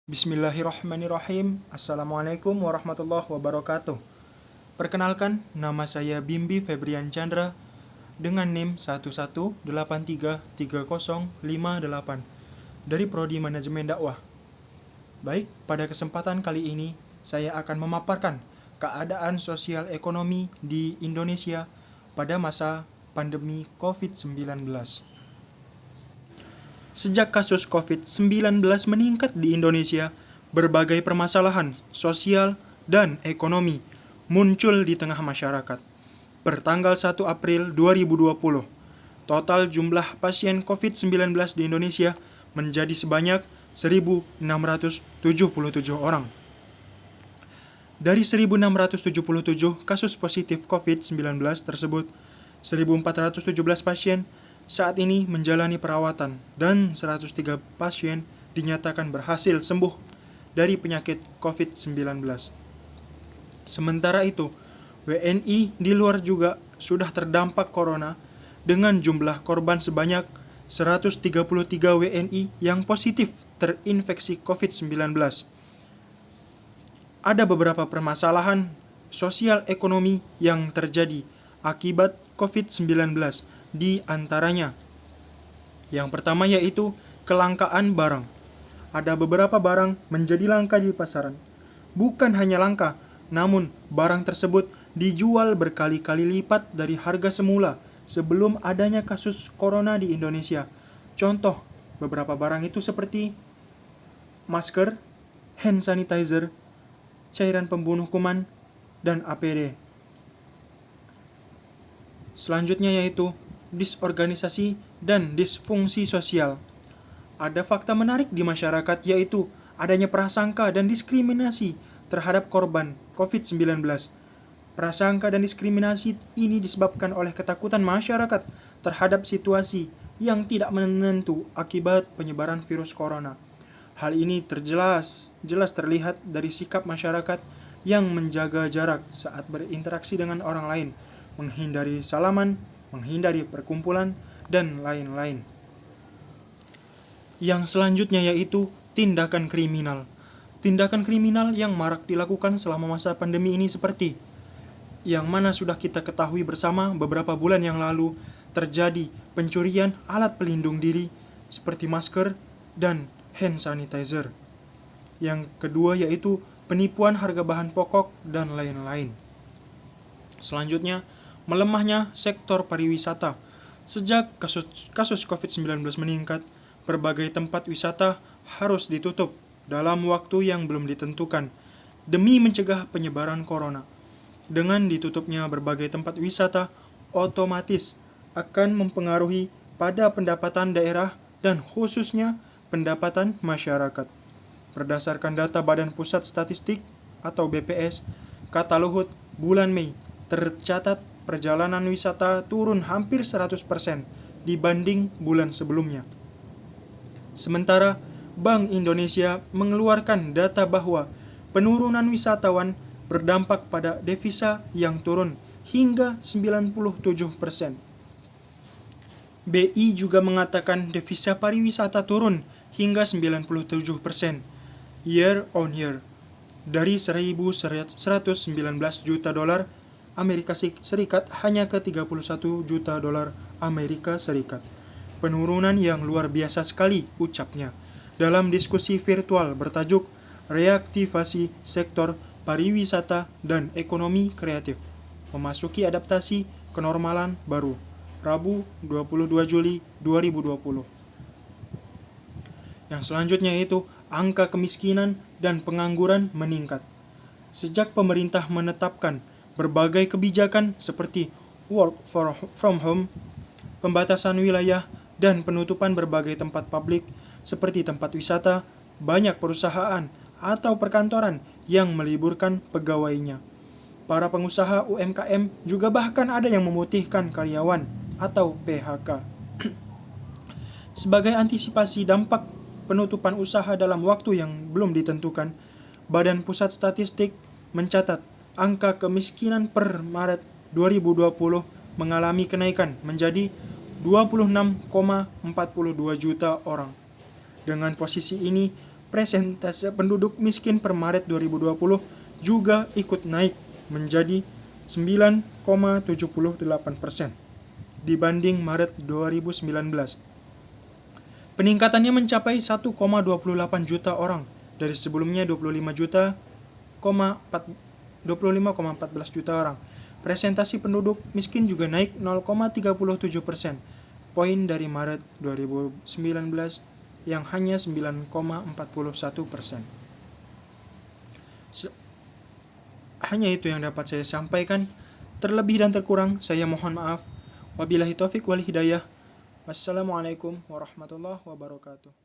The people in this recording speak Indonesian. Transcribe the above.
Bismillahirrahmanirrahim. Assalamualaikum warahmatullahi wabarakatuh. Perkenalkan, nama saya Bimbi Febrian Chandra dengan NIM 11833058 dari Prodi Manajemen Dakwah. Baik, pada kesempatan kali ini saya akan memaparkan keadaan sosial ekonomi di Indonesia pada masa pandemi COVID-19. Sejak kasus COVID-19 meningkat di Indonesia, berbagai permasalahan sosial dan ekonomi muncul di tengah masyarakat. Pertanggal 1 April 2020, total jumlah pasien COVID-19 di Indonesia menjadi sebanyak 1.677 orang. Dari 1.677 kasus positif COVID-19 tersebut, 1.417 pasien saat ini menjalani perawatan dan 103 pasien dinyatakan berhasil sembuh dari penyakit COVID-19. Sementara itu, WNI di luar juga sudah terdampak corona dengan jumlah korban sebanyak 133 WNI yang positif terinfeksi COVID-19. Ada beberapa permasalahan sosial ekonomi yang terjadi akibat COVID-19. Di antaranya, yang pertama yaitu kelangkaan barang. Ada beberapa barang menjadi langka di pasaran. Bukan hanya langka, namun barang tersebut dijual berkali-kali lipat dari harga semula sebelum adanya kasus corona di Indonesia. Contoh, beberapa barang itu seperti masker, hand sanitizer, cairan pembunuh kuman, dan APD. Selanjutnya yaitu disorganisasi dan disfungsi sosial. Ada fakta menarik di masyarakat yaitu adanya prasangka dan diskriminasi terhadap korban COVID-19. Prasangka dan diskriminasi ini disebabkan oleh ketakutan masyarakat terhadap situasi yang tidak menentu akibat penyebaran virus corona. Hal ini jelas terlihat dari sikap masyarakat yang menjaga jarak saat berinteraksi dengan orang lain, menghindari salaman, menghindari perkumpulan, dan lain-lain. Yang selanjutnya yaitu tindakan kriminal. Tindakan kriminal yang marak dilakukan selama masa pandemi ini seperti yang mana sudah kita ketahui bersama beberapa bulan yang lalu terjadi pencurian alat pelindung diri seperti masker dan hand sanitizer. Yang kedua yaitu penipuan harga bahan pokok dan lain-lain. Selanjutnya, melemahnya sektor pariwisata. Sejak kasus COVID-19 meningkat, berbagai tempat wisata harus ditutup dalam waktu yang belum ditentukan demi mencegah penyebaran corona. Dengan ditutupnya berbagai tempat wisata, otomatis akan mempengaruhi pada pendapatan daerah dan khususnya pendapatan masyarakat. Berdasarkan data Badan Pusat Statistik atau BPS, kata Luhut, bulan Mei tercatat perjalanan wisata turun hampir 100% dibanding bulan sebelumnya. Sementara Bank Indonesia mengeluarkan data bahwa penurunan wisatawan berdampak pada devisa yang turun hingga 97%. BI juga mengatakan devisa pariwisata turun hingga 97% year on year dari 1.119 juta dolar Amerika Serikat hanya ke 31 juta dolar Amerika Serikat. Penurunan yang luar biasa sekali, ucapnya, dalam diskusi virtual bertajuk Reaktivasi Sektor Pariwisata dan Ekonomi Kreatif, memasuki adaptasi kenormalan baru, Rabu 22 Juli 2020. Yang selanjutnya yaitu angka kemiskinan dan pengangguran meningkat. Sejak pemerintah menetapkan berbagai kebijakan seperti work from home, pembatasan wilayah, dan penutupan berbagai tempat publik seperti tempat wisata, banyak perusahaan atau perkantoran yang meliburkan pegawainya. Para pengusaha UMKM juga bahkan ada yang memutihkan karyawan atau PHK. Sebagai antisipasi dampak penutupan usaha dalam waktu yang belum ditentukan, Badan Pusat Statistik mencatat angka kemiskinan per Maret 2020 mengalami kenaikan menjadi 26,42 juta orang. Dengan posisi ini, Persentase penduduk miskin per Maret 2020 juga ikut naik menjadi 9,78% dibanding Maret 2019. Peningkatannya mencapai 1,28 juta orang dari sebelumnya 25,14 juta orang. Presentasi penduduk miskin juga naik 0,37% poin dari Maret 2019 yang hanya 9,41%. Hanya itu yang dapat saya sampaikan. Terlebih dan terkurang saya mohon maaf. Wabillahi taufik wal hidayah. Wassalamualaikum warahmatullahi wabarakatuh.